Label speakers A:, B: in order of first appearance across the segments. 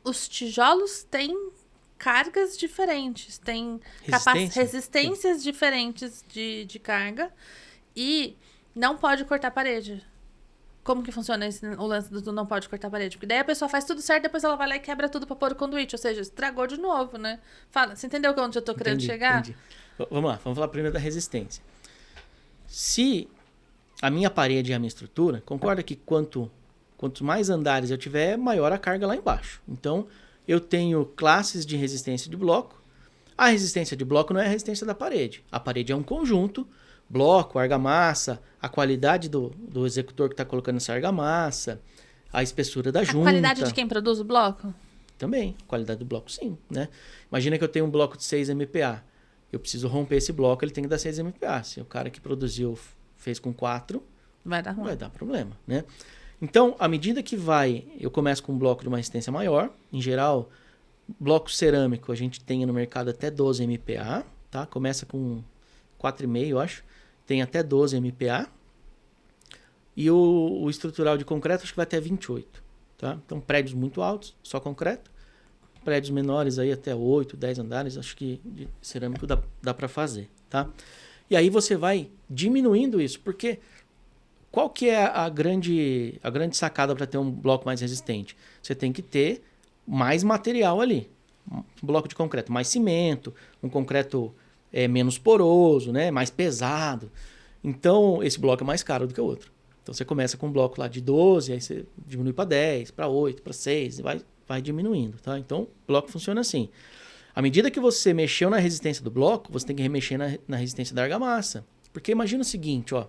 A: os tijolos têm cargas diferentes, têm resistências diferentes de carga e não pode cortar a parede. Como que funciona o lance do não pode cortar a parede? Porque daí a pessoa faz tudo certo, depois ela vai lá e quebra tudo pra pôr o conduíte. Ou seja, estragou de novo, né? Fala, você entendeu onde eu tô querendo chegar?
B: Entendi. Vamos lá, vamos falar primeiro da resistência. Se a minha parede é a minha estrutura, concorda que quanto mais andares eu tiver, maior a carga lá embaixo. Então, eu tenho classes de resistência de bloco. A resistência de bloco não é a resistência da parede. A parede é um conjunto, bloco, argamassa, a qualidade do executor que está colocando essa argamassa, a espessura da junta.
A: A qualidade de quem produz o bloco?
B: Também, a qualidade do bloco sim, né? Imagina que eu tenho um bloco de 6 MPa. Eu preciso romper esse bloco, ele tem que dar 6 MPa. Se o cara que produziu fez com 4,
A: vai dar ruim.
B: Vai dar problema, né? Então, à medida que eu começo com um bloco de uma resistência maior, em geral, bloco cerâmico a gente tem no mercado até 12 MPa, tá? Começa com 4,5, eu acho. Tem até 12 MPa. E o estrutural de concreto acho que vai até 28, tá? Então, prédios muito altos, só concreto. Prédios menores aí até 8, 10 andares, acho que de cerâmico dá para fazer, tá? E aí você vai diminuindo isso, porque qual que é a grande sacada para ter um bloco mais resistente? Você tem que ter mais material ali. Um bloco de concreto, mais cimento, um concreto menos poroso, né? Mais pesado. Então, esse bloco é mais caro do que o outro. Então, você começa com um bloco lá de 12, aí você diminui para 10, para 8, para 6, e vai diminuindo, tá? Então, o bloco funciona assim. À medida que você mexeu na resistência do bloco, você tem que remexer na resistência da argamassa. Porque imagina o seguinte, ó.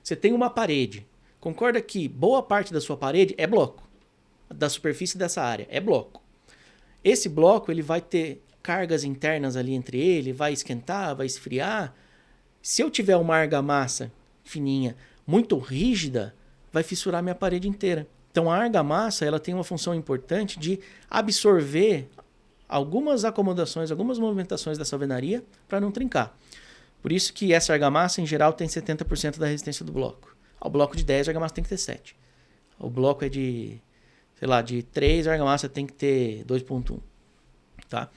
B: Você tem uma parede. Concorda que boa parte da sua parede é bloco. Da superfície dessa área é bloco. Esse bloco ele vai ter cargas internas ali entre ele, vai esquentar, vai esfriar. Se eu tiver uma argamassa fininha, muito rígida, vai fissurar minha parede inteira. Então a argamassa ela tem uma função importante de absorver algumas acomodações, algumas movimentações dessa alvenaria para não trincar. Por isso que essa argamassa, em geral, tem 70% da resistência do bloco. Ao bloco de 10, a argamassa tem que ter 7. O bloco é de 3, a argamassa tem que ter 2,1. Tá?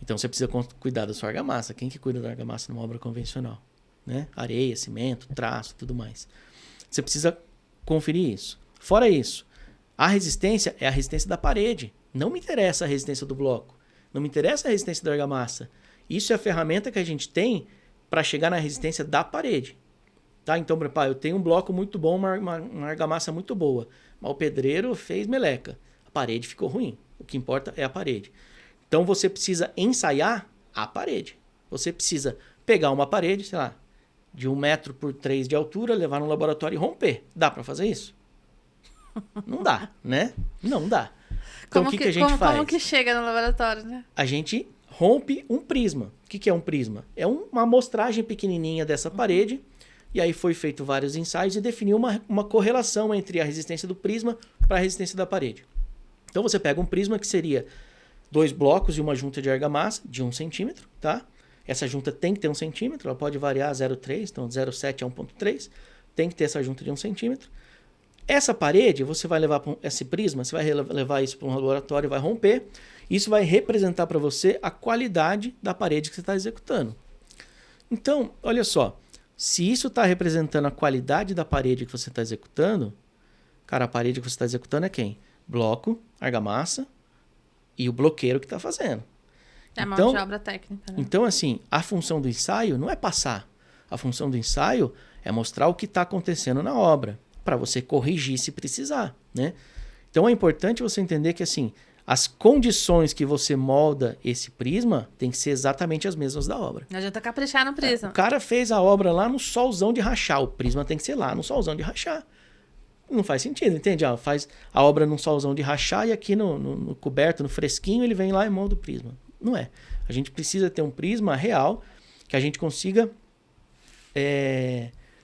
B: Então, você precisa cuidar da sua argamassa. Quem que cuida da argamassa numa obra convencional? Né? Areia, cimento, traço, tudo mais. Você precisa conferir isso. Fora isso, a resistência é a resistência da parede. Não me interessa a resistência do bloco. Não me interessa a resistência da argamassa. Isso é a ferramenta que a gente tem para chegar na resistência da parede. Tá? Então, eu tenho um bloco muito bom, uma argamassa muito boa. Mas o pedreiro fez meleca. A parede ficou ruim. O que importa é a parede. Então, você precisa ensaiar a parede. Você precisa pegar uma parede, sei lá, de 1 metro por 3 de altura, levar no laboratório e romper. Dá para fazer isso? Não dá, né? Não dá. Então, o que a gente faz?
A: Como que chega no laboratório, né?
B: A gente rompe um prisma. O que é um prisma? É uma amostragem pequenininha dessa parede, e aí foi feito vários ensaios e definiu uma correlação entre a resistência do prisma para a resistência da parede. Então você pega um prisma que seria 2 blocos e uma junta de argamassa de 1 centímetro, tá? Essa junta tem que ter 1 centímetro, ela pode variar 0,3, então 0,7 a 1,3, tem que ter essa junta de 1 centímetro. Essa parede, você vai levar para esse prisma, você vai levar isso para um laboratório e vai romper. Isso vai representar para você a qualidade da parede que você está executando. Então, olha só, se isso está representando a qualidade da parede que você está executando, cara, a parede que você está executando é quem? Bloco, argamassa e o bloqueiro que está fazendo.
A: É a mão de obra técnica, né?
B: Então, assim, a função do ensaio não é passar. A função do ensaio é mostrar o que está acontecendo na obra, para você corrigir se precisar, né? Então, é importante você entender que, assim, as condições que você molda esse prisma tem que ser exatamente as mesmas da obra.
A: Não adianta caprichar no prisma.
B: O cara fez a obra lá no solzão de rachar. O prisma tem que ser lá no solzão de rachar. Não faz sentido, entende? Faz a obra num solzão de rachar e aqui no coberto, no fresquinho, ele vem lá e molda o prisma. Não é. A gente precisa ter um prisma real que a gente consiga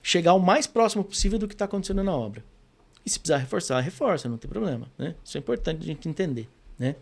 B: chegar o mais próximo possível do que está acontecendo na obra. E se precisar reforçar, reforça, não tem problema, né? Isso é importante a gente entender, né?